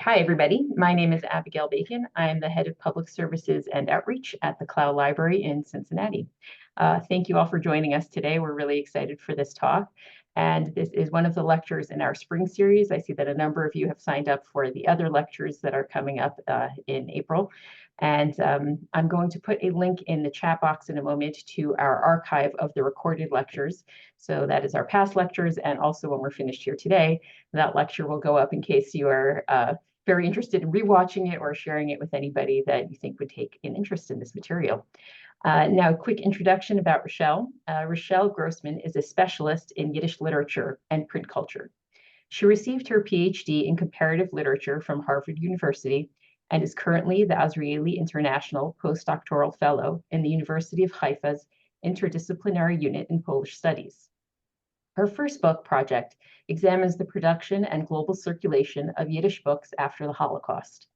Hi, everybody. My name is Abigail Bacon. I am the head of public services and outreach at the Klau Library in Cincinnati. Thank you all for joining us today. We're really excited for this talk. And this is one of the lectures in our spring series. I see that a number of you have signed up for the other lectures that are coming up in April. And I'm going to put a link in the chat box in a moment to our archive of the recorded lectures. So that is our past lectures. And also when we're finished here today, that lecture will go up in case you are very interested in rewatching it or sharing it with anybody that you think would take an interest in this material. Now, a quick introduction about Rachelle. Rachelle Grossman is a specialist in Yiddish literature and print culture. She received her PhD in comparative literature from Harvard University and is currently the Azrieli International Postdoctoral Fellow in the University of Haifa's Interdisciplinary Unit in Polish Studies. Her first book project examines the production and global circulation of Yiddish books after the Holocaust.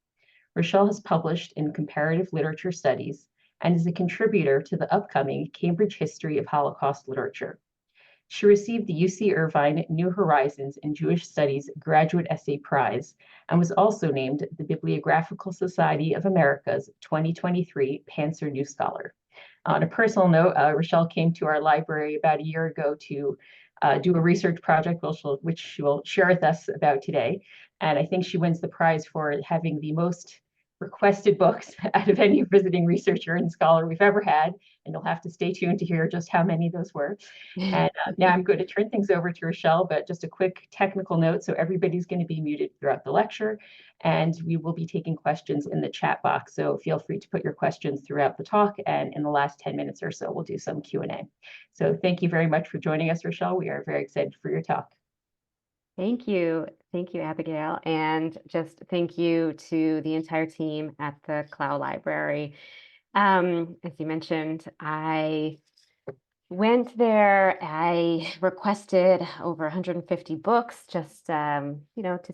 Rachelle has published in comparative literature studies and is a contributor to the upcoming Cambridge History of Holocaust Literature. She received the UC Irvine New Horizons in Jewish Studies Graduate Essay Prize and was also named the Bibliographical Society of America's 2023 Panzer New Scholar. On a personal note, Rachelle came to our library about a year ago to do a research project, which she will share with us about today. And I think she wins the prize for having the most requested books out of any visiting researcher and scholar we've ever had. And you'll have to stay tuned to hear just how many those were. And now I'm going to turn things over to Rachelle, but just a quick technical note. So everybody's going to be muted throughout the lecture, and we will be taking questions in the chat box. So feel free to put your questions throughout the talk, and in the last 10 minutes or so, we'll do some Q&A. So thank you very much for joining us, Rachelle. We are very excited for your talk. Thank you. Thank you, Abigail. And just thank you to the entire team at the Klau Library. As you mentioned, I went there. I requested over 150 books just, to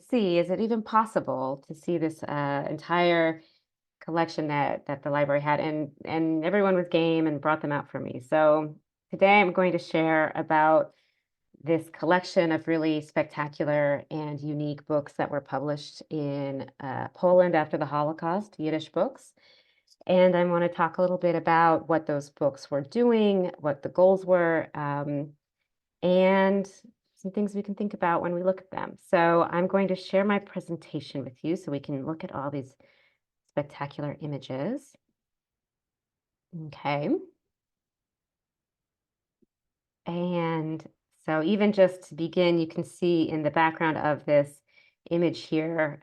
see, is it even possible to see this entire collection that the library had? And everyone was game and brought them out for me. So today I'm going to share about this collection of really spectacular and unique books that were published in Poland after the Holocaust, Yiddish books. And I want to talk a little bit about what those books were doing, what the goals were, and some things we can think about when we look at them. So I'm going to share my presentation with you so we can look at all these spectacular images. Okay. And so even just to begin, you can see in the background of this image here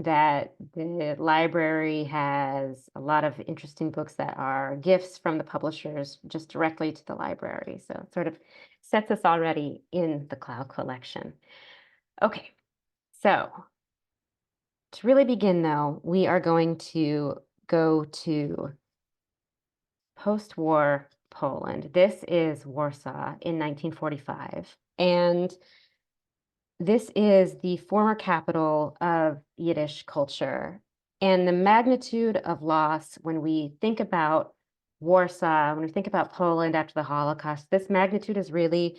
that the library has a lot of interesting books that are gifts from the publishers just directly to the library. So it sort of sets us already in the Klau collection. Okay, so to really begin though, we are going to go to post-war Poland. This is Warsaw in 1945. And this is the former capital of Yiddish culture. And the magnitude of loss when we think about Warsaw, when we think about Poland after the Holocaust, this magnitude is really,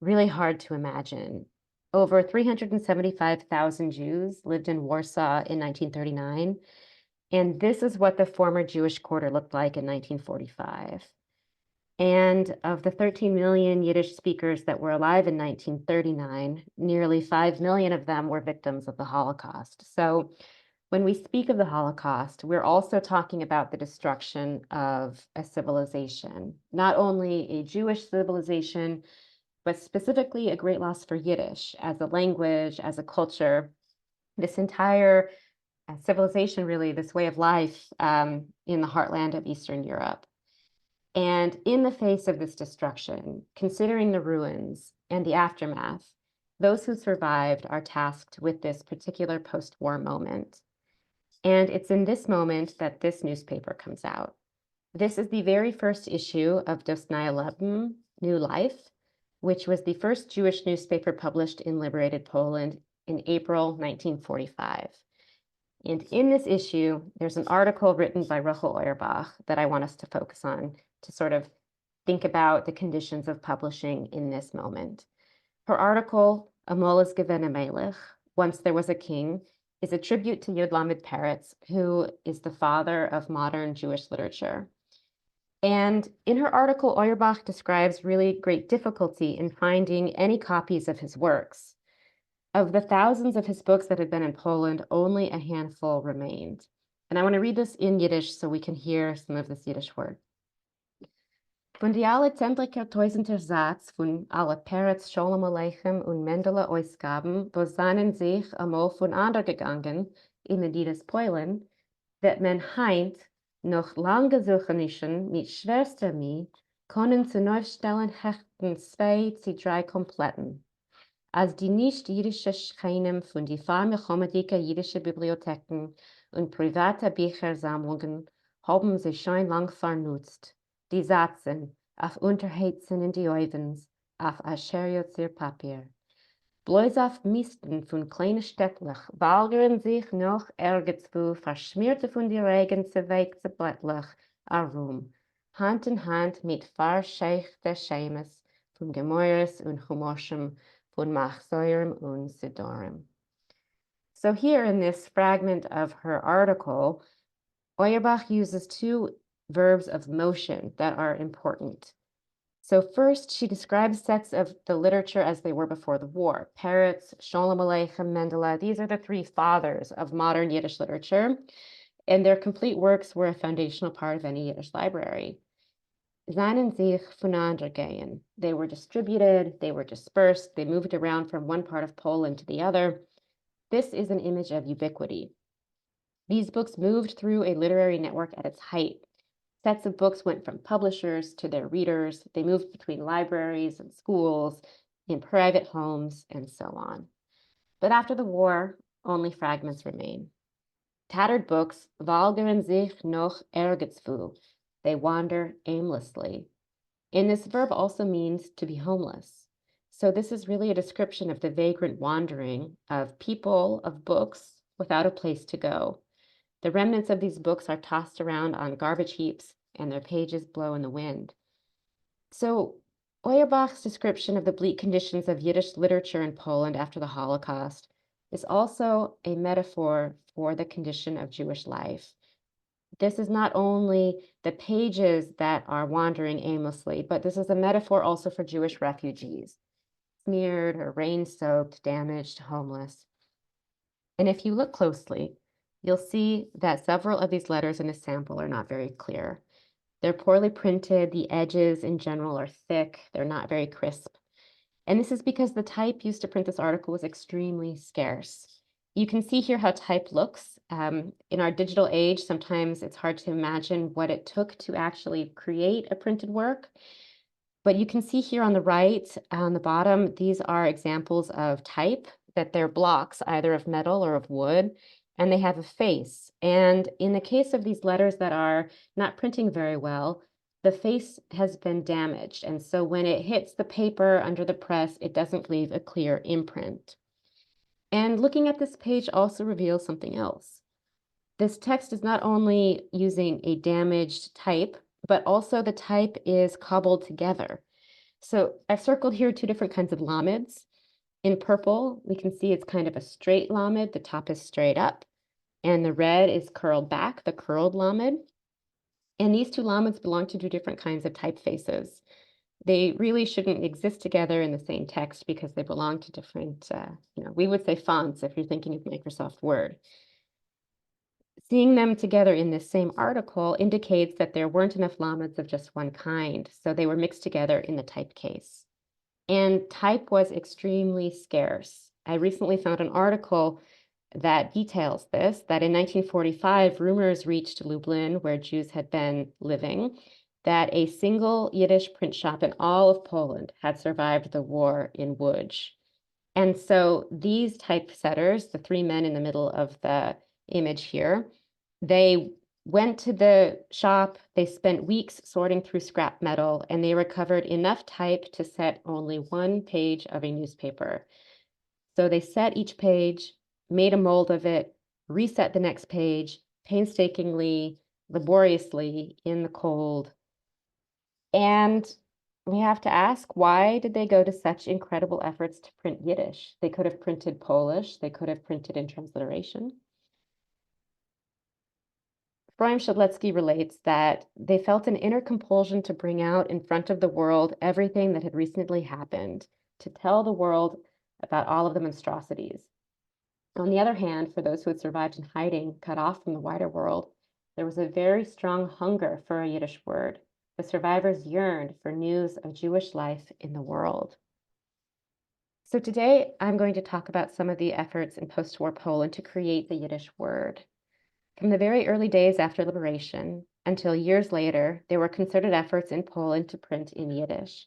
really hard to imagine. Over 375,000 Jews lived in Warsaw in 1939. And this is what the former Jewish quarter looked like in 1945. And of the 13 million Yiddish speakers that were alive in 1939, nearly 5 million of them were victims of the Holocaust. So when we speak of the Holocaust, we're also talking about the destruction of a civilization, not only a Jewish civilization, but specifically a great loss for Yiddish as a language, as a culture. This entire civilization, really, this way of life in the heartland of Eastern Europe. And in the face of this destruction, considering the ruins and the aftermath, those who survived are tasked with this particular post-war moment. And it's in this moment that this newspaper comes out. This is the very first issue of Das Neue Leben, New Life, which was the first Jewish newspaper published in liberated Poland in April 1945. And in this issue, there's an article written by Rachel Auerbach that I want us to focus on to sort of think about the conditions of publishing in this moment. Her article, Amolas gewenne Melech, Once There Was a King, is a tribute to Yud Lamed Peretz, who is the father of modern Jewish literature. And in her article, Auerbach describes really great difficulty in finding any copies of his works. Of the thousands of his books that had been in Poland, only a handful remained. And I want to read this in Yiddish so we can hear some of this Yiddish word. Von die alle zentriker tausender Satz von alle Peretz, Sholem Aleichem und Mendele Ausgaben, wo seinen sich einmal von ander gegangen, in Medidas Polen, wird man heint noch lange Suchenischen mit schwerster Mühe können zu Neustellen hechten 2 zu 3 Kompletten. Als die nicht-jüdische Schreinem von die farmechomedike jüdische Bibliotheken und private Büchersammlungen haben sie schon lang vernutzt. Die Satzen auf Unterheizen in die Ovens, auf Ascheriotzer Papier. Bloß auf Misten von kleinen Städtlich walgern sich noch irgendwo verschmierte von die Regen zerweigte Blättlich herum, Hand in Hand mit verscheuchter Schemes von Gemäuers und Chumoschem von Machsäurem und Sidorem. So here in this fragment of her article, Auerbach uses 2 verbs of motion that are important. So first, she describes sets of the literature as they were before the war. Peretz, Sholem Aleichem, Mendele, these are the 3 fathers of modern Yiddish literature, and their complete works were a foundational part of any Yiddish library. Seinen sich voneinander gehen. They were distributed, they were dispersed, they moved around from one part of Poland to the other. This is an image of ubiquity. These books moved through a literary network at its height. Sets of books went from publishers to their readers. They moved between libraries and schools, in private homes, and so on. But after the war, only fragments remain. Tattered books walgern sich noch irgendwo. They wander aimlessly. And this verb also means to be homeless. So this is really a description of the vagrant wandering of people, of books, without a place to go. The remnants of these books are tossed around on garbage heaps, and their pages blow in the wind. So Auerbach's description of the bleak conditions of Yiddish literature in Poland after the Holocaust is also a metaphor for the condition of Jewish life. This is not only the pages that are wandering aimlessly, but this is a metaphor also for Jewish refugees, smeared or rain-soaked, damaged, homeless. And if you look closely, you'll see that several of these letters in this sample are not very clear. They're poorly printed, the edges in general are thick, they're not very crisp. And this is because the type used to print this article was extremely scarce. You can see here how type looks. In our digital age, sometimes it's hard to imagine what it took to actually create a printed work. But you can see here on the right, on the bottom, these are examples of type, that they're blocks either of metal or of wood, and they have a face. And in the case of these letters that are not printing very well, the face has been damaged. And so when it hits the paper under the press, it doesn't leave a clear imprint. And looking at this page also reveals something else. This text is not only using a damaged type, but also the type is cobbled together. So I've circled here 2 different kinds of lameds. In purple, we can see it's kind of a straight lamed, the top is straight up, and the red is curled back, the curled lamed. And these 2 lameds belong to 2 different kinds of typefaces. They really shouldn't exist together in the same text because they belong to different, we would say fonts if you're thinking of Microsoft Word. Seeing them together in this same article indicates that there weren't enough lameds of just one kind, so they were mixed together in the type case. And type was extremely scarce. I recently found an article that details this, that in 1945, rumors reached Lublin, where Jews had been living, that a single Yiddish print shop in all of Poland had survived the war in Łódź. And so these typesetters, the 3 men in the middle of the image here, they went to the shop, they spent weeks sorting through scrap metal, and they recovered enough type to set only 1 page of a newspaper. So they set each page, made a mold of it, reset the next page, painstakingly, laboriously, in the cold. And we have to ask, why did they go to such incredible efforts to print Yiddish? They could have printed Polish, they could have printed in transliteration. Brian Shadletsky relates that they felt an inner compulsion to bring out in front of the world everything that had recently happened, to tell the world about all of the monstrosities. On the other hand, for those who had survived in hiding, cut off from the wider world, there was a very strong hunger for a Yiddish word. The survivors yearned for news of Jewish life in the world. So today, I'm going to talk about some of the efforts in post-war Poland to create the Yiddish word. From the very early days after liberation until years later, there were concerted efforts in Poland to print in Yiddish.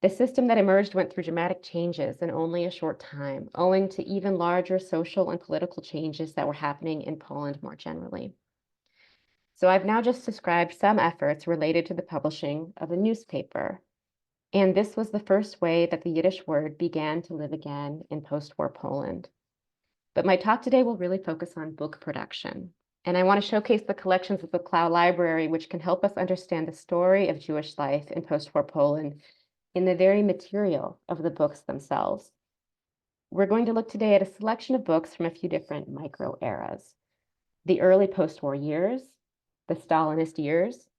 The system that emerged went through dramatic changes in only a short time, owing to even larger social and political changes that were happening in Poland more generally. So I've now just described some efforts related to the publishing of a newspaper. And this was the first way that the Yiddish word began to live again in post-war Poland. But my talk today will really focus on book production. And I want to showcase the collections of the Klau Library, which can help us understand the story of Jewish life in post-war Poland in the very material of the books themselves. We're going to look today at a selection of books from a few different micro eras: the early post-war years, the Stalinist years,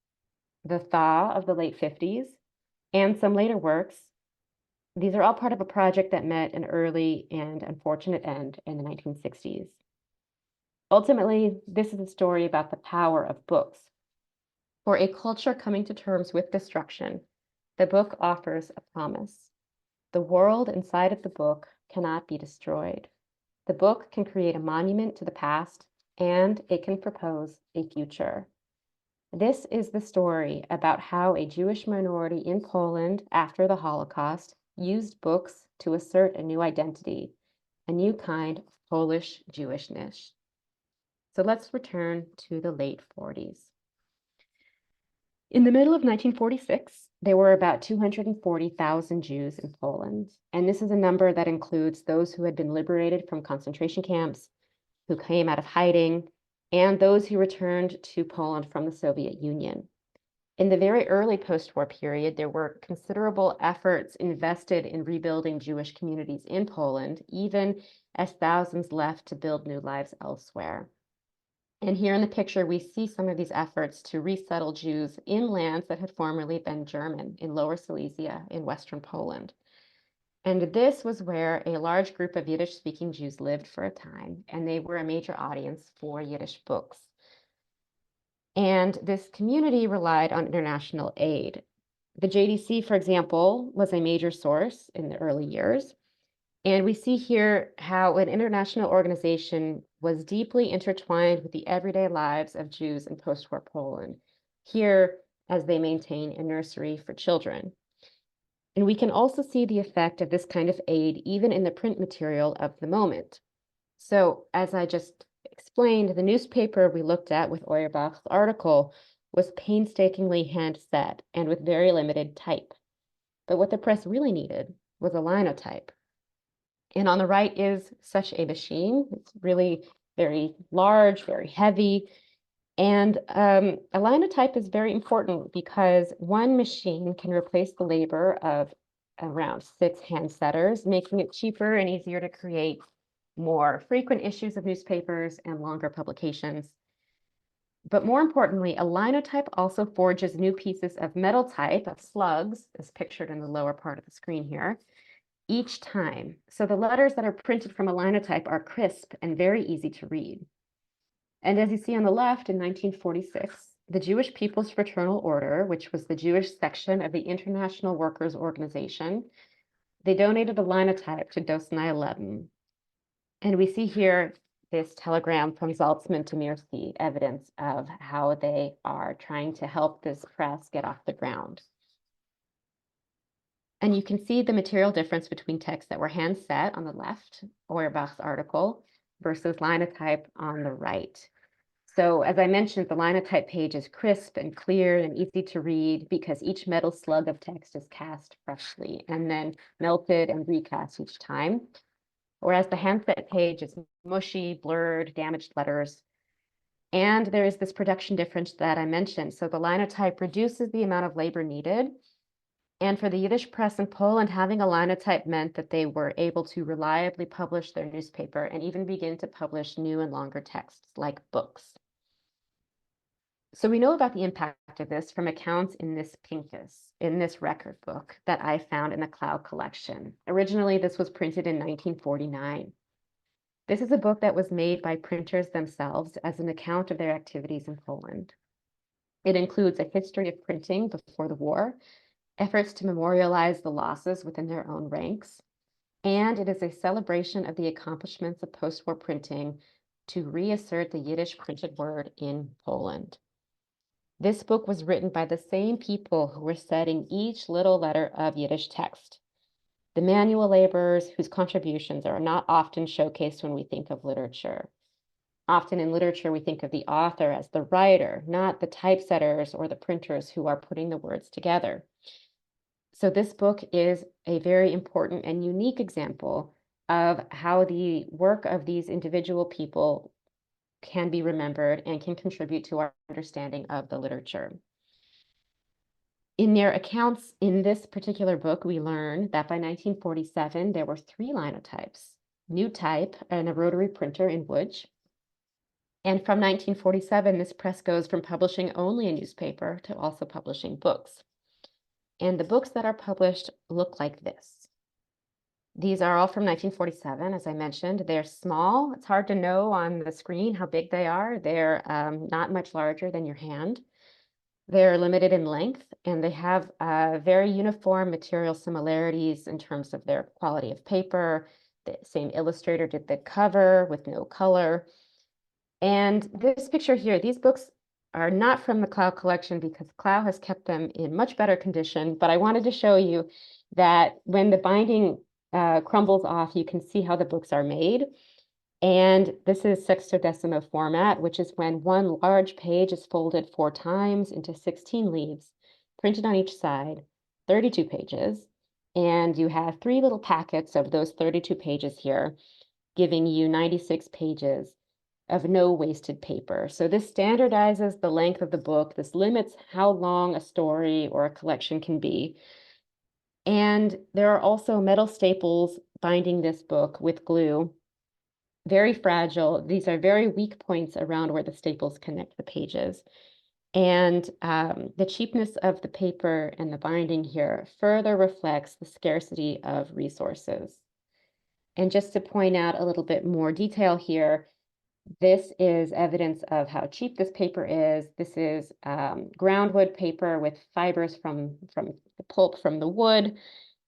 the thaw of the late 50s, and some later works. These are all part of a project that met an early and unfortunate end in the 1960s. Ultimately, this is a story about the power of books. For a culture coming to terms with destruction, the book offers a promise. The world inside of the book cannot be destroyed. The book can create a monument to the past, and it can propose a future. This is the story about how a Jewish minority in Poland after the Holocaust used books to assert a new identity, a new kind of Polish Jewishness. So let's return to the late 40s. In the middle of 1946, there were about 240,000 Jews in Poland, and this is a number that includes those who had been liberated from concentration camps, who came out of hiding, and those who returned to Poland from the Soviet Union. In the very early post-war period, there were considerable efforts invested in rebuilding Jewish communities in Poland, even as thousands left to build new lives elsewhere. And here in the picture, we see some of these efforts to resettle Jews in lands that had formerly been German, in Lower Silesia, in Western Poland. And this was where a large group of Yiddish-speaking Jews lived for a time, and they were a major audience for Yiddish books. And this community relied on international aid. The JDC, for example, was a major source in the early years. And we see here how an international organization was deeply intertwined with the everyday lives of Jews in post-war Poland, here as they maintain a nursery for children. And we can also see the effect of this kind of aid even in the print material of the moment. So as I just explained, the newspaper we looked at with Auerbach's article was painstakingly hand set and with very limited type. But what the press really needed was a linotype. And on the right is such a machine. It's really very large, very heavy. And a linotype is very important because one machine can replace the labor of around 6 hand setters, making it cheaper and easier to create more frequent issues of newspapers and longer publications. But more importantly, a linotype also forges new pieces of metal type, of slugs, as pictured in the lower part of the screen here, each time. So the letters that are printed from a linotype are crisp and very easy to read. And as you see on the left, in 1946, the Jewish People's Fraternal Order, which was the Jewish section of the International Workers' Organization, they donated a linotype to Dosnaya Leben. And we see here this telegram from Zaltzman to Mirski, evidence of how they are trying to help this press get off the ground. And you can see the material difference between texts that were hand set on the left, Auerbach's article, versus linotype on the right. So as I mentioned, the linotype page is crisp and clear and easy to read because each metal slug of text is cast freshly and then melted and recast each time. Whereas the handset page is mushy, blurred, damaged letters. And there is this production difference that I mentioned. So the linotype reduces the amount of labor needed And for the Yiddish press in Poland, having a linotype meant that they were able to reliably publish their newspaper and even begin to publish new and longer texts like books. So we know about the impact of this from accounts in this Pincus, in this record book that I found in the Klau collection. Originally, this was printed in 1949. This is a book that was made by printers themselves as an account of their activities in Poland. It includes a history of printing before the war, efforts to memorialize the losses within their own ranks, and it is a celebration of the accomplishments of post-war printing to reassert the Yiddish printed word in Poland. This book was written by the same people who were studying each little letter of Yiddish text, the manual laborers whose contributions are not often showcased when we think of literature. Often in literature, we think of the author as the writer, not the typesetters or the printers who are putting the words together. So this book is a very important and unique example of how the work of these individual people can be remembered and can contribute to our understanding of the literature. In their accounts in this particular book, we learn that by 1947, there were 3 linotypes, new type and a rotary printer in Łódź. And from 1947, this press goes from publishing only a newspaper to also publishing books. And the books that are published look like this. These are all from 1947, as I mentioned. They're small. It's hard to know on the screen how big they are. They're not much larger than your hand. They're limited in length, and they have very uniform material similarities in terms of their quality of paper. The same illustrator did the cover with no color. And this picture here, these books are not from the Klau collection because Klau has kept them in much better condition, but I wanted to show you that when the binding crumbles off, you can see how the books are made. And this is sextodecimo format, which is when one large page is folded 4 times into 16 leaves, printed on each side, 32 pages. And you have 3 little packets of those 32 pages here, giving you 96 pages of no wasted paper. So this standardizes the length of the book. This limits how long a story or a collection can be. And there are also metal staples binding this book with glue. Very fragile. These are very weak points around where the staples connect the pages. And the cheapness of the paper and the binding here further reflects the scarcity of resources. And just to point out a little bit more detail here, this is evidence of how cheap this paper is. This is groundwood paper with fibers from the pulp from the wood.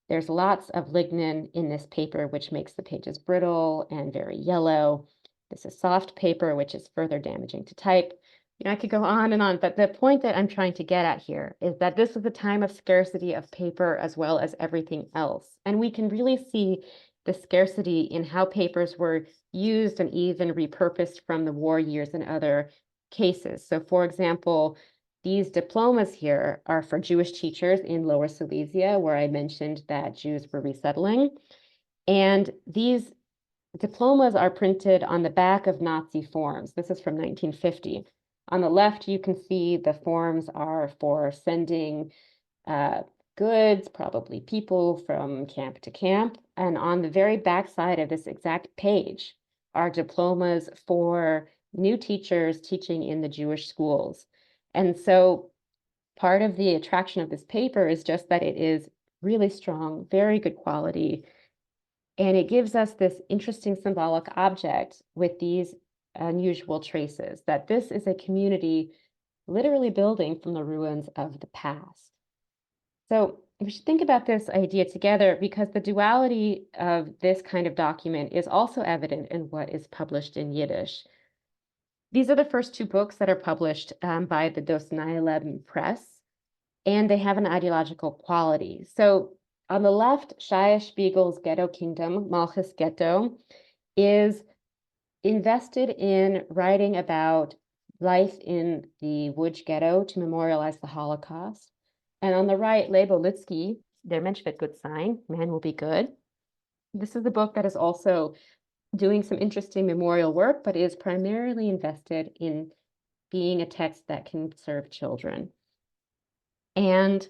There's lots of lignin in this paper, which makes the pages brittle and very yellow. This is soft paper, which is further damaging to type. You know, I could go on and on, but the point that I'm trying to get at here is that this is a time of scarcity of paper as well as everything else. And we can really see the scarcity in how papers were used and even repurposed from the war years in other cases. So for example, these diplomas here are for Jewish teachers in Lower Silesia, where I mentioned that Jews were resettling. And these diplomas are printed on the back of Nazi forms. This is from 1950. On the left, you can see the forms are for sending goods, probably people from camp to camp. And on the very back side of this exact page are diplomas for new teachers teaching in the Jewish schools. And so part of the attraction of this paper is just that it is really strong, very good quality. And it gives us this interesting symbolic object with these unusual traces, that this is a community literally building from the ruins of the past. So we should think about this idea together because the duality of this kind of document is also evident in what is published in Yiddish. These are the first 2 books that are published by the Das Neue Leben Press, and they have an ideological quality. So on the left, Shia Spiegel's Ghetto Kingdom, Malchus Ghetto, is invested in writing about life in the Łódź ghetto to memorialize the Holocaust. And on the right, Lebo Litsky, Der Mensch wird gut sein, Man Will Be Good. This is a book that is also doing some interesting memorial work, but is primarily invested in being a text that can serve children. And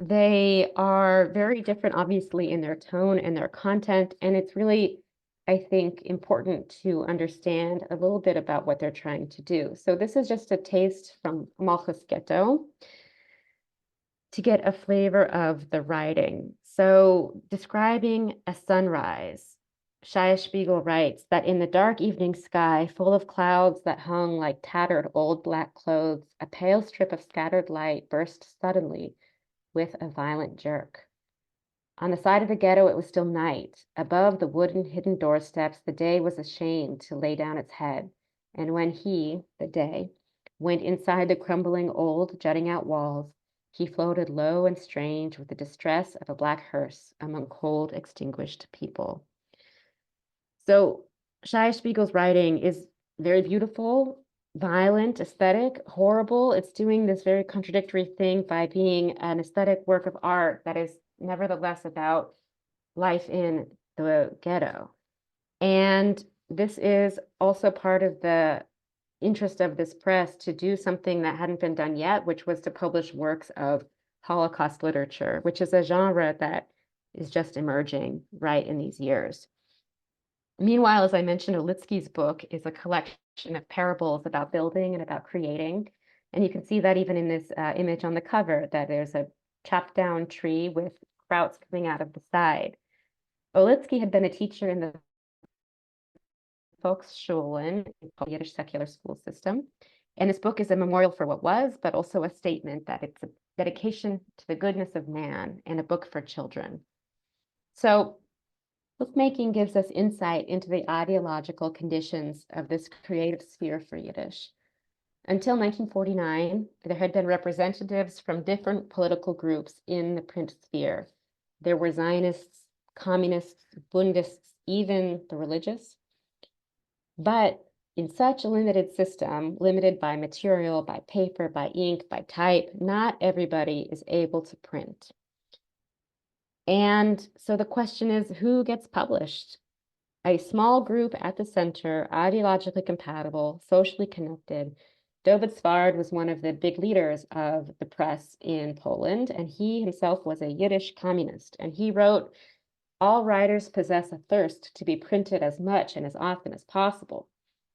They are very different, obviously, in their tone and their content, and it's really, I think, important to understand a little bit about what they're trying to do. So this is just a taste from Malchus Ghetto to get a flavor of the writing. So describing a sunrise, Shia Spiegel writes that in the dark evening sky, full of clouds that hung like tattered old black clothes, a pale strip of scattered light burst suddenly with a violent jerk. On the side of the ghetto, it was still night. Above the wooden hidden doorsteps, the day was ashamed to lay down its head. And when he, the day, went inside the crumbling old jutting out walls, he floated low and strange with the distress of a black hearse among cold, extinguished people. So Shia Spiegel's writing is very beautiful, violent, aesthetic, horrible. It's doing this very contradictory thing by being an aesthetic work of art that is nevertheless about life in the ghetto. And this is also part of the interest of this press to do something that hadn't been done yet, which was to publish works of Holocaust literature, which is a genre that is just emerging right in these years. Meanwhile, as I mentioned, Olitsky's book is a collection of parables about building and about creating. And you can see that even in this image on the cover, that there's a chopped down tree with sprouts coming out of the side. Olitsky had been a teacher in the Volksschulen, the Yiddish secular school system. And this book is a memorial for what was, but also a statement that it's a dedication to the goodness of man and a book for children. So bookmaking gives us insight into the ideological conditions of this creative sphere for Yiddish. Until 1949, there had been representatives from different political groups in the print sphere. There were Zionists, communists, Bundists, even the religious. But in such a limited system, limited by material, by paper, by ink, by type, not everybody is able to print. And so the question is, who gets published? A small group at the center, ideologically compatible, socially connected. David Svard was one of the big leaders of the press in Poland, and he himself was a Yiddish communist. And he wrote, "All writers possess a thirst to be printed as much and as often as possible.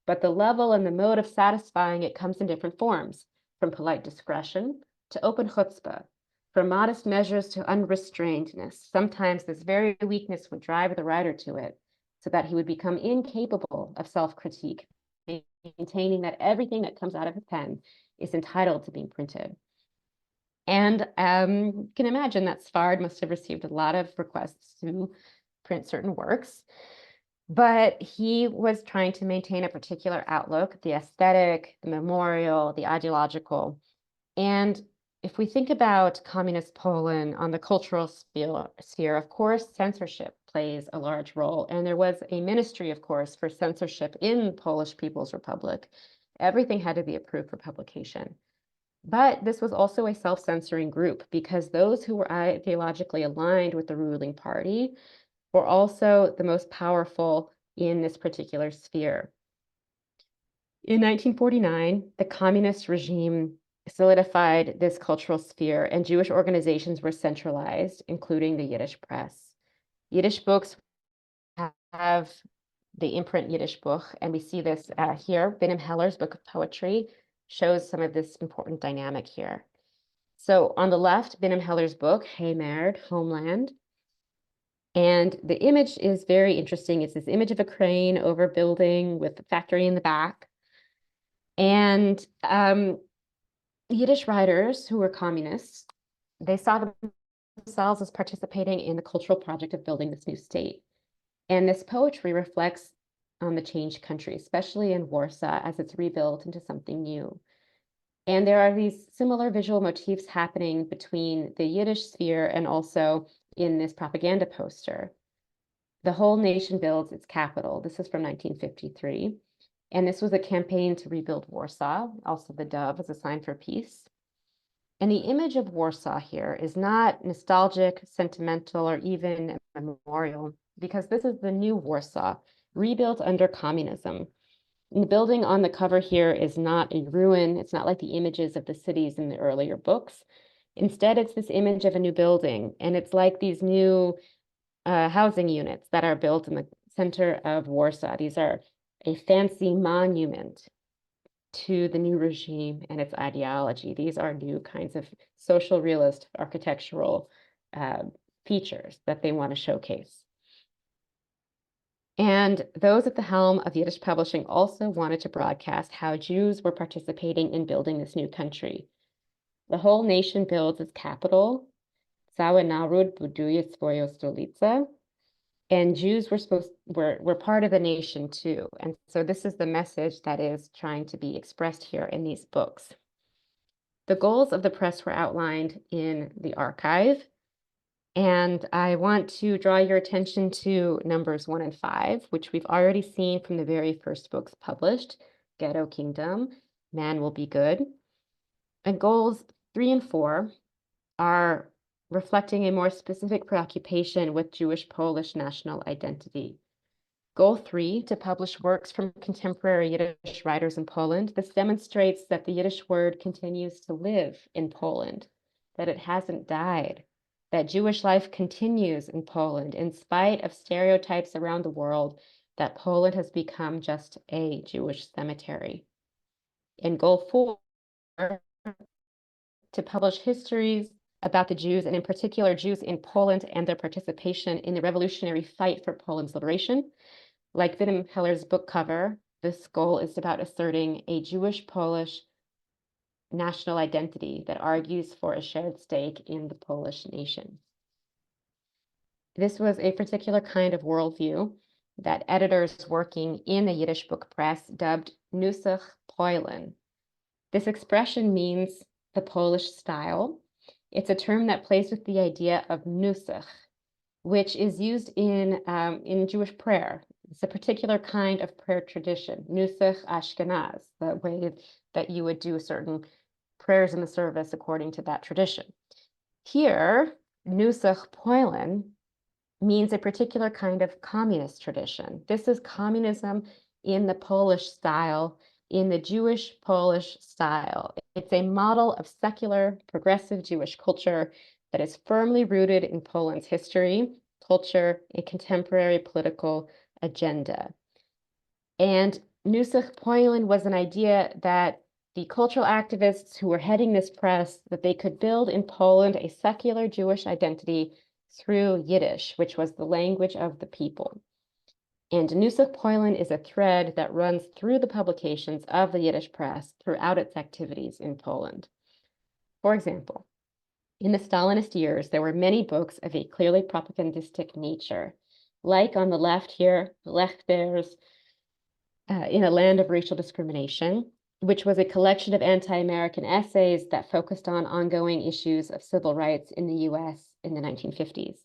But the level and the mode of satisfying it comes in different forms, from polite discretion to open chutzpah, from modest measures to unrestrainedness. Sometimes this very weakness would drive the writer to it, so that he would become incapable of self-critique, maintaining that everything that comes out of his pen is entitled to being printed." And you can imagine that Svard must have received a lot of requests to print certain works, but he was trying to maintain a particular outlook, the aesthetic, the memorial, the ideological. And if we think about communist Poland on the cultural sphere, of course, censorship plays a large role. And there was a ministry, of course, for censorship in Polish People's Republic. Everything had to be approved for publication. But this was also a self-censoring group because those who were ideologically aligned with the ruling party were also the most powerful in this particular sphere. In 1949, the communist regime solidified this cultural sphere, and Jewish organizations were centralized, including the Yiddish press. Yiddish books have the imprint Yiddish book, and we see this here. Binim Heller's Book of Poetry shows some of this important dynamic here. So on the left, Binim Heller's book, Heimerd, Homeland. And the image is very interesting. It's this image of a crane over a building with a factory in the back. And Yiddish writers who were communists, they saw themselves as participating in the cultural project of building this new state. And this poetry reflects on the changed country, especially in Warsaw, as it's rebuilt into something new. And there are these similar visual motifs happening between the Yiddish sphere and also in this propaganda poster. The whole nation builds its capital. This is from 1953. And this was a campaign to rebuild Warsaw. Also, the dove is a sign for peace. And the image of Warsaw here is not nostalgic, sentimental, or even a memorial, because this is the new Warsaw, rebuilt under communism. And the building on the cover here is not a ruin. It's not like the images of the cities in the earlier books. Instead, it's this image of a new building, and it's like these new housing units that are built in the center of Warsaw. These are a fancy monument to the new regime and its ideology. These are new kinds of social realist architectural features that they want to showcase. And those at the helm of Yiddish publishing also wanted to broadcast how Jews were participating in building this new country. The whole nation builds its capital, Cały naród buduje swoją stolicę, and Jews were part of the nation too. And so this is the message that is trying to be expressed here in these books. The goals of the press were outlined in the archive, and I want to draw your attention to numbers 1 and 5, which we've already seen from the very first books published, Ghetto Kingdom, Man Will Be Good. And goals 3 and 4 are reflecting a more specific preoccupation with Jewish Polish national identity. Goal 3, to publish works from contemporary Yiddish writers in Poland. This demonstrates that the Yiddish word continues to live in Poland, that it hasn't died, that Jewish life continues in Poland in spite of stereotypes around the world that Poland has become just a Jewish cemetery. In goal 4, to publish histories about the Jews, and in particular Jews in Poland and their participation in the revolutionary fight for Poland's liberation. Like Wim Heller's book cover, this goal is about asserting a Jewish-Polish national identity that argues for a shared stake in the Polish nation. This was a particular kind of worldview that editors working in the Yiddish book press dubbed Nusach Polen. This expression means the Polish style. It's a term that plays with the idea of nusach, which is used in Jewish prayer. It's a particular kind of prayer tradition, nusach Ashkenaz, the way that you would do certain prayers in the service according to that tradition. Here, nusach Polen means a particular kind of communist tradition. This is communism in the Polish style, in the Jewish Polish style. It's a model of secular, progressive Jewish culture that is firmly rooted in Poland's history, culture, and contemporary political agenda. And Nusach Polen was an idea that the cultural activists who were heading this press, that they could build in Poland a secular Jewish identity through Yiddish, which was the language of the people. And Nusach Polen is a thread that runs through the publications of the Yiddish press throughout its activities in Poland. For example, in the Stalinist years, there were many books of a clearly propagandistic nature, like on the left here, Lechters, In a Land of Racial Discrimination, which was a collection of anti-American essays that focused on ongoing issues of civil rights in the US in the 1950s.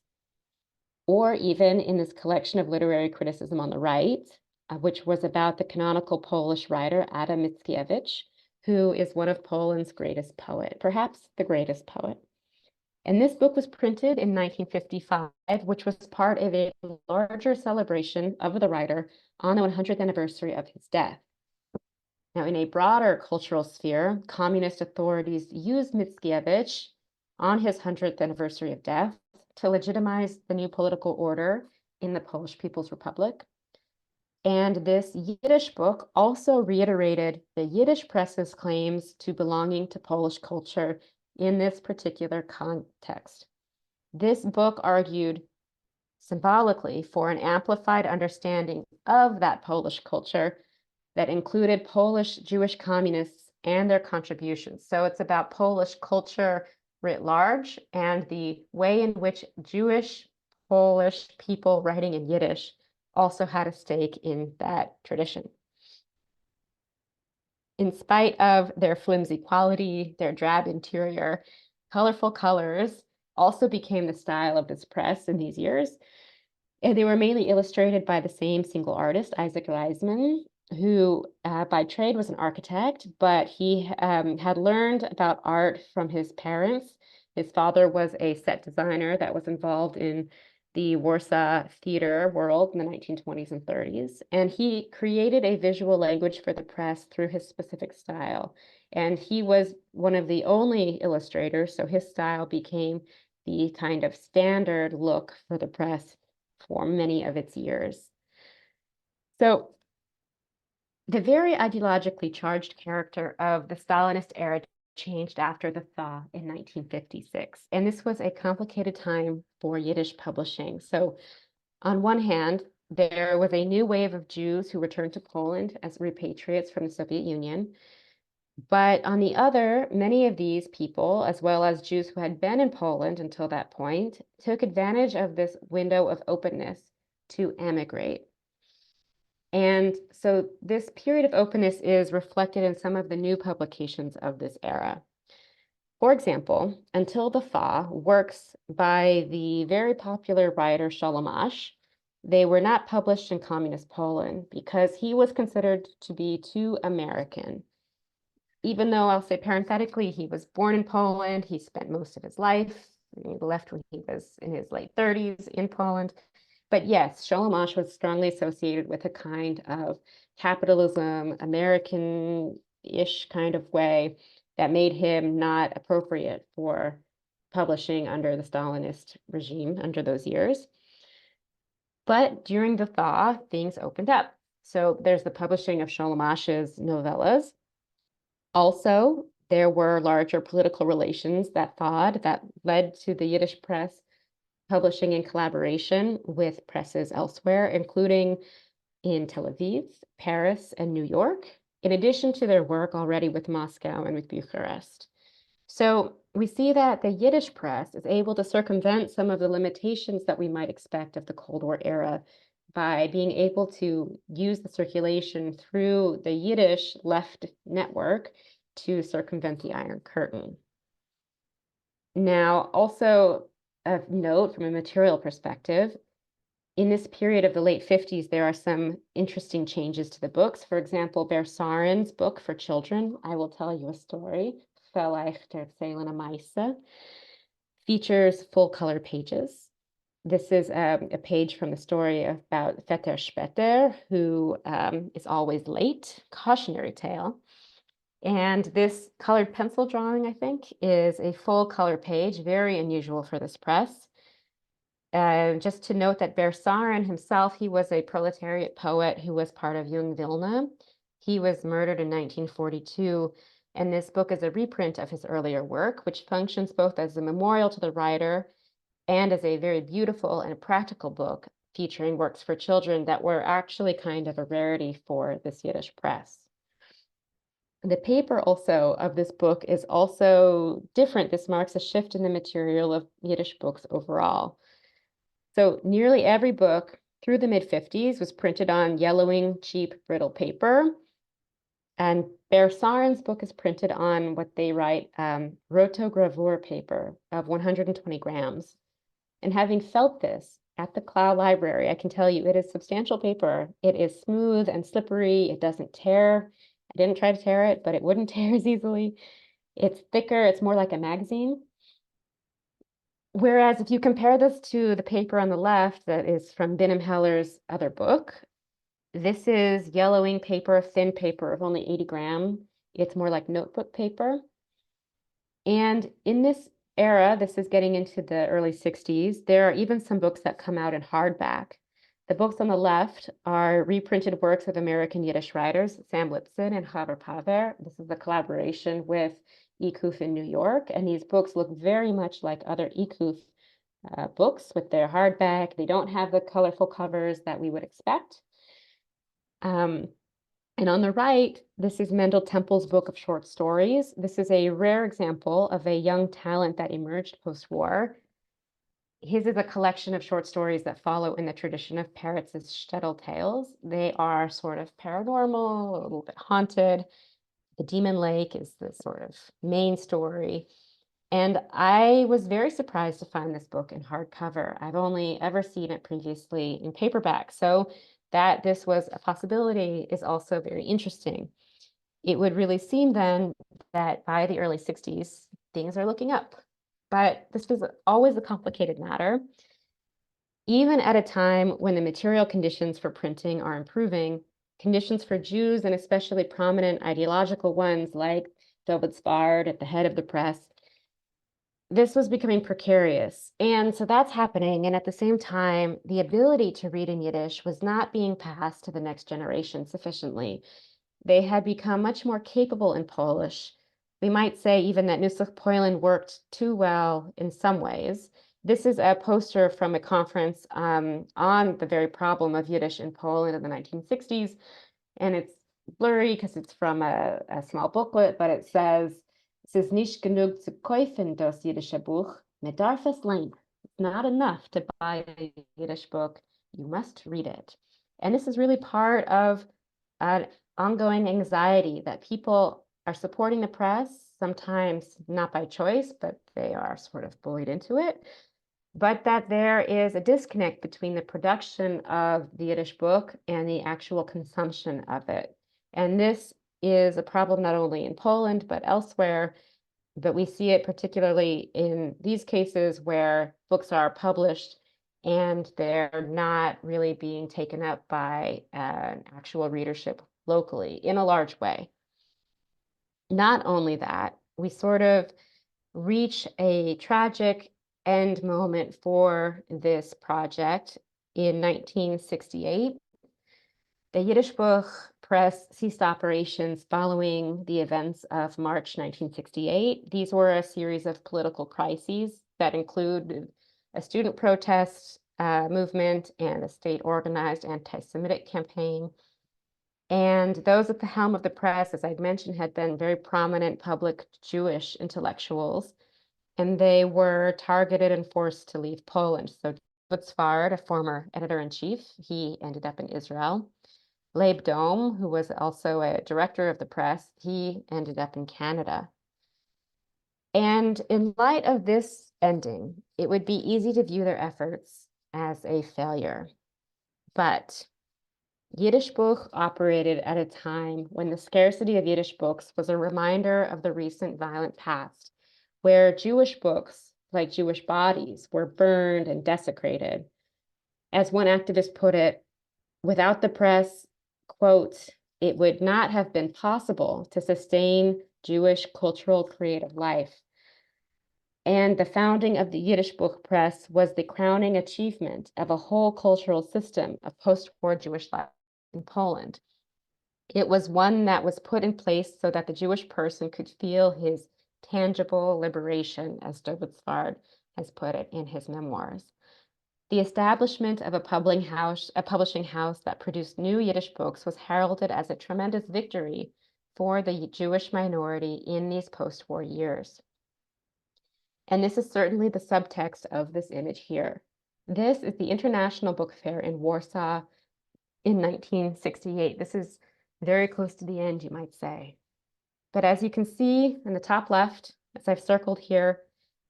Or even in this collection of literary criticism on the right, which was about the canonical Polish writer Adam Mickiewicz, who is one of Poland's greatest poet, perhaps the greatest poet. And this book was printed in 1955, which was part of a larger celebration of the writer on the 100th anniversary of his death. Now, in a broader cultural sphere, communist authorities used Mickiewicz on his 100th anniversary of death to legitimize the new political order in the Polish People's Republic. And this Yiddish book also reiterated the Yiddish press's claims to belonging to Polish culture in this particular context. This book argued symbolically for an amplified understanding of that Polish culture that included Polish Jewish communists and their contributions. So it's about Polish culture writ large and the way in which Jewish Polish people writing in Yiddish also had a stake in that tradition. In spite of their flimsy quality, their drab interior, colorful colors also became the style of this press in these years. And they were mainly illustrated by the same single artist, Isaac Reisman, who by trade was an architect, but he had learned about art from his parents. His father was a set designer that was involved in the Warsaw theater world in the 1920s and 30s. And he created a visual language for the press through his specific style. And he was one of the only illustrators, so his style became the kind of standard look for the press for many of its years. So the very ideologically charged character of the Stalinist era changed after the thaw in 1956. And this was a complicated time for Yiddish publishing. So on one hand, there was a new wave of Jews who returned to Poland as repatriates from the Soviet Union. But on the other, many of these people, as well as Jews who had been in Poland until that point, took advantage of this window of openness to emigrate. And so this period of openness is reflected in some of the new publications of this era. For example, until the thaw, works by the very popular writer Sholem Asch, they were not published in communist Poland because he was considered to be too American. Even though I'll say parenthetically, he was born in Poland, he spent most of his life, he left when he was in his late 30s in Poland. But yes, Sholem Asch was strongly associated with a kind of capitalism, American-ish kind of way that made him not appropriate for publishing under the Stalinist regime under those years. But during the thaw, things opened up. So there's the publishing of Sholem Asch's novellas. Also, there were larger political relations that thawed that led to the Yiddish press publishing in collaboration with presses elsewhere, including in Tel Aviv, Paris, and New York, in addition to their work already with Moscow and with Bucharest. So we see that the Yiddish press is able to circumvent some of the limitations that we might expect of the Cold War era by being able to use the circulation through the Yiddish left network to circumvent the Iron Curtain. Now, also of note from a material perspective, in this period of the late 50s, there are some interesting changes to the books. For example, Bear Sarin's book for children, I Will Tell You a Story, Vielleicht erzählen a Meise, features full-color pages. This is a page from the story about Vetter Spetter, who is always late, cautionary tale. And this colored pencil drawing, I think, is a full color page, very unusual for this press. Just to note that Bear Sarin himself, he was a proletariat poet who was part of Jung Vilna. He was murdered in 1942, and this book is a reprint of his earlier work, which functions both as a memorial to the writer and as a very beautiful and practical book featuring works for children that were actually kind of a rarity for this Yiddish press. The paper also of this book is also different. This marks a shift in the material of Yiddish books overall. So nearly every book through the mid-50s was printed on yellowing, cheap, brittle paper. And Bear Sarin's book is printed on what they write rotogravure paper of 120 grams. And having felt this at the Klau Library, I can tell you it is substantial paper. It is smooth and slippery. It doesn't tear. I didn't try to tear it, but it wouldn't tear as easily. It's thicker. It's more like a magazine. Whereas if you compare this to the paper on the left that is from Binham Heller's other book, this is yellowing paper, thin paper of only 80 grams. It's more like notebook paper. And in this era, this is getting into the early 60s, there are even some books that come out in hardback. The books on the left are reprinted works of American Yiddish writers, Sam Lipson and Chaver Paver. This is a collaboration with Ikuf in New York, and these books look very much like other Ikuf books with their hardback. They don't have the colorful covers that we would expect. And on the right, this is Mendel Tempel's book of short stories. This is a rare example of a young talent that emerged post-war. His is a collection of short stories that follow in the tradition of Peretz's shtetl tales. They are sort of paranormal, a little bit haunted. The Demon Lake is the sort of main story. And I was very surprised to find this book in hardcover. I've only ever seen it previously in paperback. So that this was a possibility is also very interesting. It would really seem then that by the early 60s, things are looking up. But this was always a complicated matter. Even at a time when the material conditions for printing are improving, conditions for Jews, and especially prominent ideological ones like David Spard at the head of the press, this was becoming precarious. And so that's happening. And at the same time, the ability to read in Yiddish was not being passed to the next generation sufficiently. They had become much more capable in Polish. We might say even that Nusach Poland worked too well in some ways. This is a poster from a conference on the very problem of Yiddish in Poland in the 1960s. And it's blurry because it's from a small booklet, but it says, "Es ist nicht genug zu kaufen das Jiddische Buch, man darf es lernen." It's not enough to buy a Yiddish book, you must read it. And this is really part of an ongoing anxiety that people are supporting the press, sometimes not by choice, but they are sort of bullied into it. But that there is a disconnect between the production of the Yiddish book and the actual consumption of it. And this is a problem not only in Poland, but elsewhere. But we see it particularly in these cases where books are published and they're not really being taken up by an actual readership locally in a large way. Not only that, we sort of reach a tragic end moment for this project in 1968. The Yiddish Buch Press ceased operations following the events of March 1968. These were a series of political crises that include a student protest movement and a state-organized anti-Semitic campaign. And those at the helm of the press, as I'd mentioned, had been very prominent public Jewish intellectuals, and they were targeted and forced to leave Poland. So David Spard, a former editor-in-chief, he ended up in Israel. Leib Dome, who was also a director of the press, he ended up in Canada. And in light of this ending, it would be easy to view their efforts as a failure. But Yiddish Buch operated at a time when the scarcity of Yiddish books was a reminder of the recent violent past, where Jewish books, like Jewish bodies, were burned and desecrated. As one activist put it, without the press, quote, "it would not have been possible to sustain Jewish cultural creative life." And the founding of the Yiddish Buch Press was the crowning achievement of a whole cultural system of post-war Jewish life in Poland. It was one that was put in place so that the Jewish person could feel his tangible liberation, as David Spard has put it in his memoirs. The establishment of a publishing house that produced new Yiddish books was heralded as a tremendous victory for the Jewish minority in these post-war years. And this is certainly the subtext of this image here. This is the International Book Fair in Warsaw in 1968. This is very close to the end, you might say. But as you can see in the top left, as I've circled here,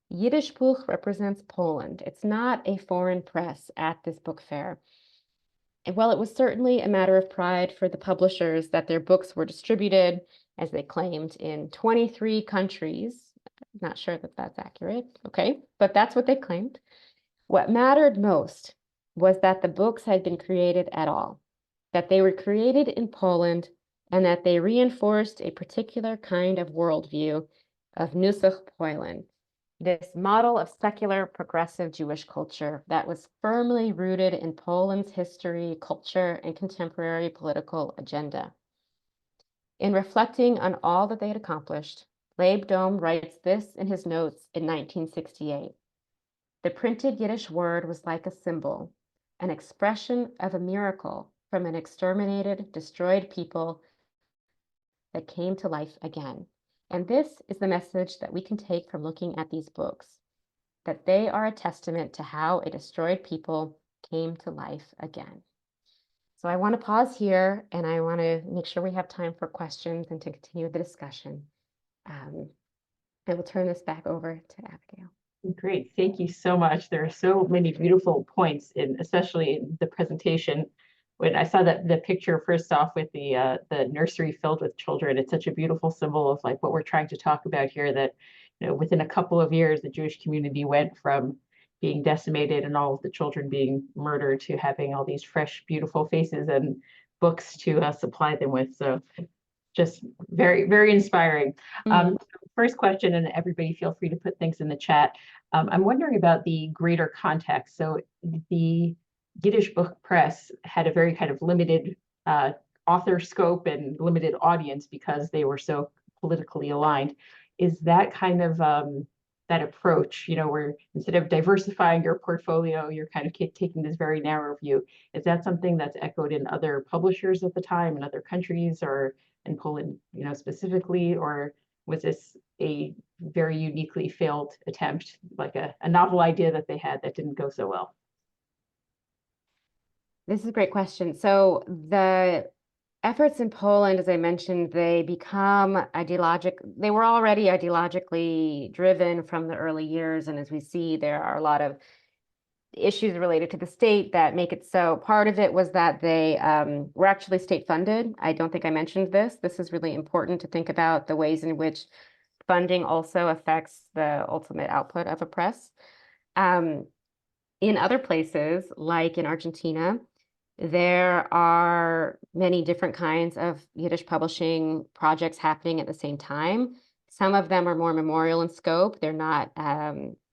Yiddish Buch represents Poland. It's not a foreign press at this book fair. And while it was certainly a matter of pride for the publishers that their books were distributed, as they claimed, in 23 countries, not sure that that's accurate, okay, but that's what they claimed. What mattered most was that the books had been created at all, that they were created in Poland, and that they reinforced a particular kind of worldview of Nusach Poland, this model of secular progressive Jewish culture that was firmly rooted in Poland's history, culture, and contemporary political agenda. In reflecting on all that they had accomplished, Leib Dome writes this in his notes in 1968. The printed Yiddish word was like a symbol, an expression of a miracle from an exterminated, destroyed people that came to life again. And this is the message that we can take from looking at these books, that they are a testament to how a destroyed people came to life again. So I want to pause here, and I want to make sure we have time for questions and to continue the discussion. I will turn this back over to Abigail. Great, thank you so much. There are so many beautiful points, especially in the presentation. When I saw the picture first off with the nursery filled with children, it's such a beautiful symbol of like what we're trying to talk about here. That within a couple of years, the Jewish community went from being decimated and all of the children being murdered to having all these fresh, beautiful faces and books to supply them with. So just very, very inspiring. Mhm. First question, and everybody feel free to put things in the chat. I'm wondering about the greater context. So the Yiddish Book Press had a very kind of limited author scope and limited audience because they were so politically aligned. Is that kind of that approach, where instead of diversifying your portfolio, you're kind of taking this very narrow view? Is that something that's echoed in other publishers at the time in other countries, or in Poland, specifically, or was this a very uniquely failed attempt, like a novel idea that they had that didn't go so well? This is a great question. So the efforts in Poland, as I mentioned, they were already ideologically driven from the early years. And as we see, there are a lot of issues related to the state that make it so. Part of it was that they were actually state funded. I don't think I mentioned this. This is really important to think about the ways in which funding also affects the ultimate output of a press. In other places, like in Argentina, there are many different kinds of Yiddish publishing projects happening at the same time. Some of them are more memorial in scope. They're not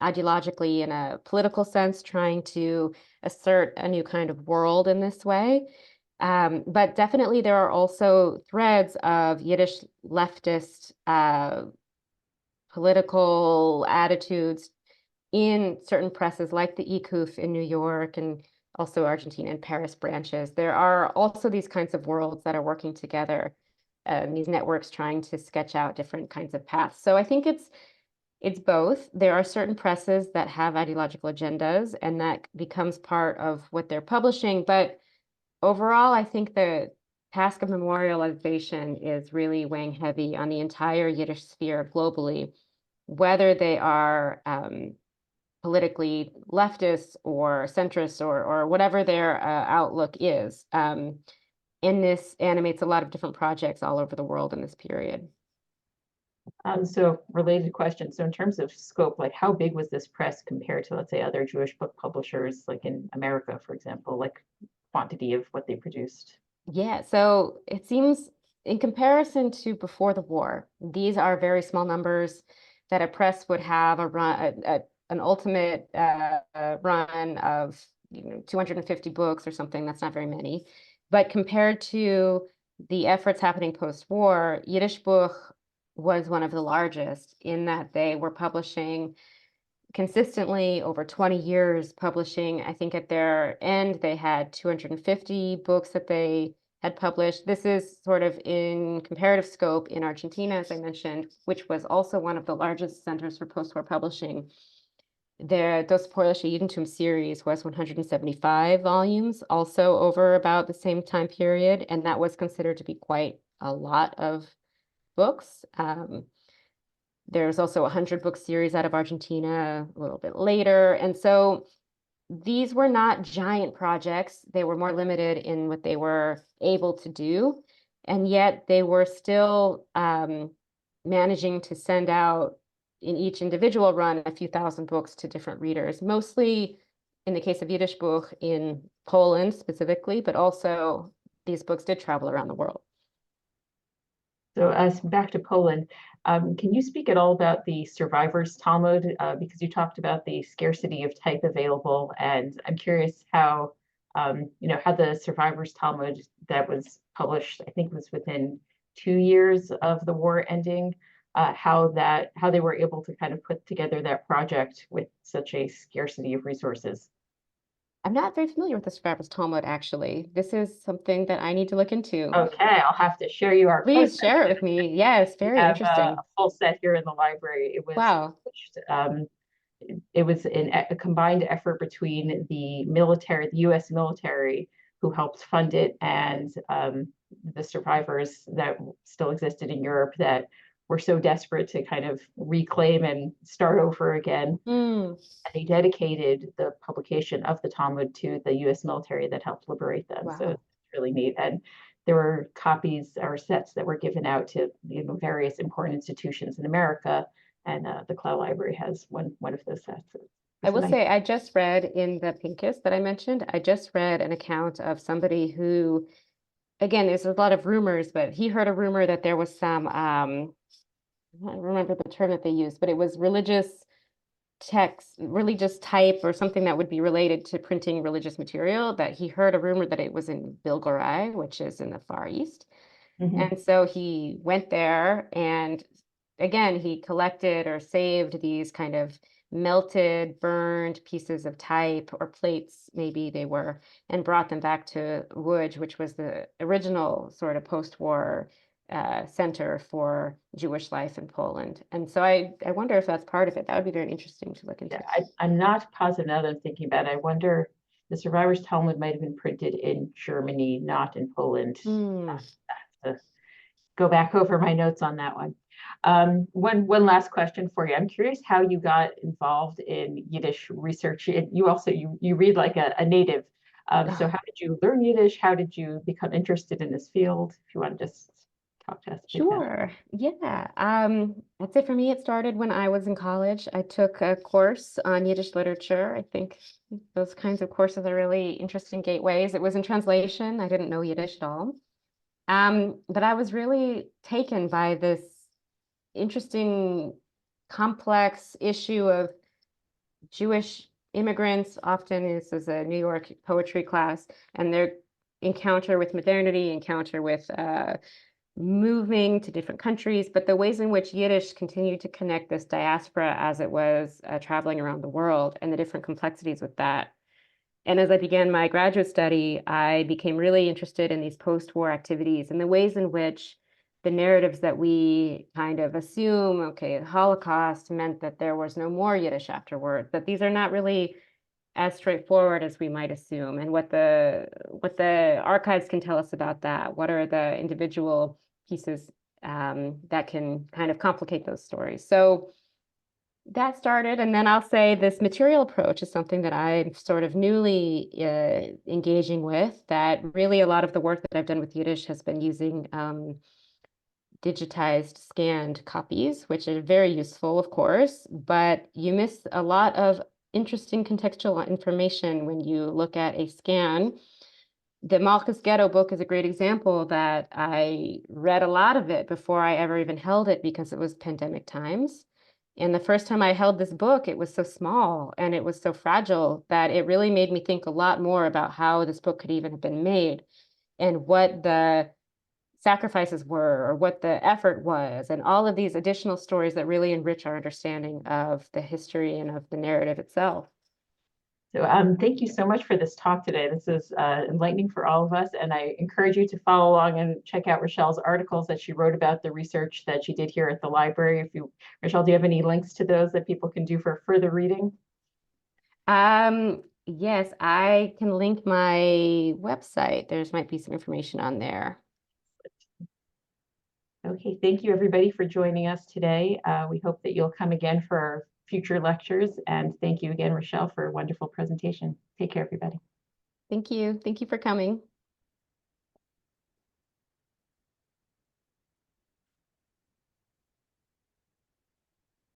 ideologically, in a political sense, trying to assert a new kind of world in this way. But definitely there are also threads of Yiddish leftist political attitudes in certain presses like the IKUF in New York and also Argentina and Paris branches. There are also these kinds of worlds that are working together, these networks trying to sketch out different kinds of paths. So I think it's both. There are certain presses that have ideological agendas, and that becomes part of what they're publishing. But overall, I think the task of memorialization is really weighing heavy on the entire Yiddish sphere globally, whether they are politically leftist or centrist or whatever their outlook is. And this animates a lot of different projects all over the world in this period. So related question. So in terms of scope, like how big was this press compared to, let's say, other Jewish book publishers, like in America, for example, like quantity of what they produced? Yeah, so it seems in comparison to before the war, these are very small numbers that a press would have an ultimate run of 250 books or something. That's not very many. But compared to the efforts happening post-war, Yiddish Buch was one of the largest in that they were publishing consistently over 20 years, publishing. I think at their end, they had 250 books that they had published. This is sort of in comparative scope in Argentina, as I mentioned, which was also one of the largest centers for post-war publishing. The Das Polish Judentum series was 175 volumes, also over about the same time period, and that was considered to be quite a lot of books. There's also a 100-book series out of Argentina a little bit later. And so these were not giant projects. They were more limited in what they were able to do. And yet they were still managing to send out in each individual run a few thousand books to different readers, mostly in the case of Yiddish Buch in Poland specifically, but also these books did travel around the world. So as back to Poland, can you speak at all about the survivors Talmud? Because you talked about the scarcity of type available, and I'm curious how, how the survivors Talmud that was published, I think it was within 2 years of the war ending, how they were able to kind of put together that project with such a scarcity of resources. I'm not very familiar with the survivors Talmud, actually. This is something that I need to look into. Okay, I'll have to share you our Please post. share it with me. Yes, We very have interesting. a full set here in the library. It was Wow. it was a combined effort between the military, the U.S. military, who helped fund it, and the survivors that still existed in Europe that were so desperate to kind of reclaim and start over again. Mm. And they dedicated the publication of the Talmud to the U.S. military that helped liberate them. Wow. So it's really neat. And there were copies or sets that were given out to various important institutions in America, and the Klau Library has one of those sets. I It's a will nice. say, I just read in the Pincus that I mentioned, I just read an account of somebody who, again, there's a lot of rumors, but he heard a rumor that there was some, I don't remember the term that they used, but it was religious text, religious type or something that would be related to printing religious material, that he heard a rumor that it was in Bilgorai, which is in the Far East. Mhm. And so he went there and again, he collected or saved these kind of melted, burned pieces of type or plates, maybe they were, and brought them back to Łódź, which was the original sort of post-war center for Jewish life in Poland. And so I wonder if that's part of it. That would be very interesting to look into. Yeah, I'm not positive now that I'm thinking about it. I wonder, the Survivor's Talmud might have been printed in Germany, not in Poland. Hmm. I have to go back over my notes on that one. One last question for you. I'm curious how you got involved in Yiddish research. You also you read like a native. So how did you learn Yiddish? How did you become interested in this field? If you want to just talk to us about that. Sure. Yeah. I'd say for me, it started when I was in college. I took a course on Yiddish literature. I think those kinds of courses are really interesting gateways. It was in translation. I didn't know Yiddish at all. But I was really taken by this interesting, complex issue of Jewish immigrants. Often this is a New York poetry class, and their encounter with modernity, encounter with moving to different countries, but the ways in which Yiddish continued to connect this diaspora as it was traveling around the world and the different complexities with that. And as I began my graduate study, I became really interested in these post-war activities and the ways in which the narratives that we kind of assume, okay, the Holocaust meant that there was no more Yiddish afterward, that these are not really as straightforward as we might assume, and what the archives can tell us about that. What are the individual pieces that can kind of complicate those stories? So that started, and then I'll say this material approach is something that I'm sort of newly engaging with, that really a lot of the work that I've done with Yiddish has been using digitized scanned copies, which are very useful, of course, but you miss a lot of interesting contextual information when you look at a scan. The Malchus Ghetto book is a great example that I read a lot of it before I ever even held it because it was pandemic times. And the first time I held this book, it was so small and it was so fragile that it really made me think a lot more about how this book could even have been made and what the sacrifices were or what the effort was, and all of these additional stories that really enrich our understanding of the history and of the narrative itself. So thank you so much for this talk today. This is enlightening for all of us, and I encourage you to follow along and check out Rachelle's articles that she wrote about the research that she did here at the library. Rachelle, do you have any links to those that people can do for further reading? Yes, I can link my website. There's might be some information on there. Okay, thank you everybody for joining us today. We hope that you'll come again for our future lectures, and thank you again, Rachelle, for a wonderful presentation. Take care, everybody. Thank you. Thank you for coming.